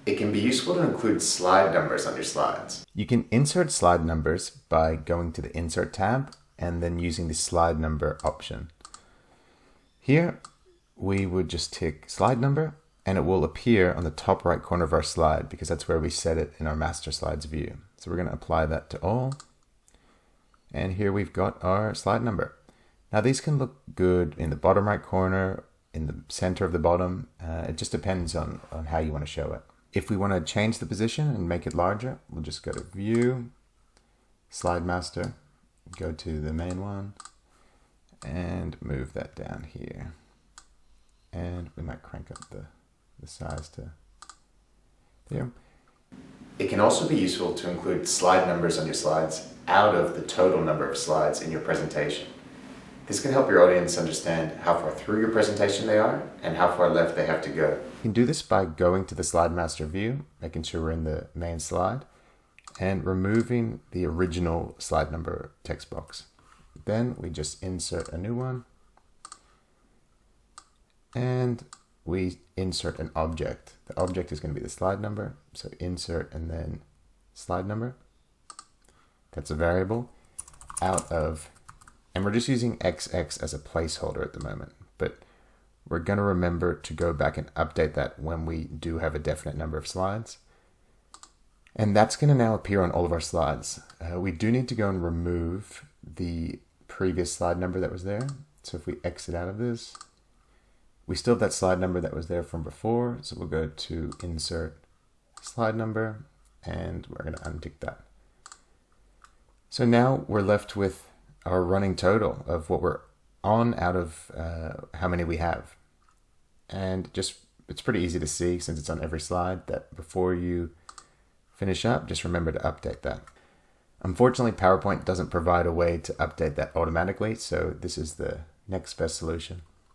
It can be useful to include slide numbers on your slides. You can insert slide numbers by going to the Insert tab and then using the slide number option. Here, we would just tick slide number and it will appear on the top right corner of our slide because that's where we set it in our master slides view. So we're going to apply that to all. And here we've got our slide number. Now these can look good in the bottom right corner, in the center of the bottom. It just depends on how you want to show it. If we want to change the position and make it larger, we'll just go to View, Slide Master, go to the main one, and move that down here. And we might crank up the size to there. It can also be useful to include slide numbers on your slides out of the total number of slides in your presentation. This can help your audience understand how far through your presentation they are and how far left they have to go. You can do this by going to the Slide Master view, making sure we're in the main slide, and removing the original slide number text box. Then we just insert a new one, and we insert an object. The object is going to be the slide number, so insert and then slide number. That's a variable out of, and we're just using XX as a placeholder at the moment, but we're going to remember to go back and update that when we do have a definite number of slides. And that's going to now appear on all of our slides. We do need to go and remove the previous slide number that was there. So if we exit out of this, we still have that slide number that was there from before. So we'll go to Insert Slide Number, and we're going to untick that. So now we're left with our running total of what we're on out of how many we have. And it's pretty easy to see since it's on every slide that before you finish up, just remember to update that. Unfortunately, PowerPoint doesn't provide a way to update that automatically, so this is the next best solution.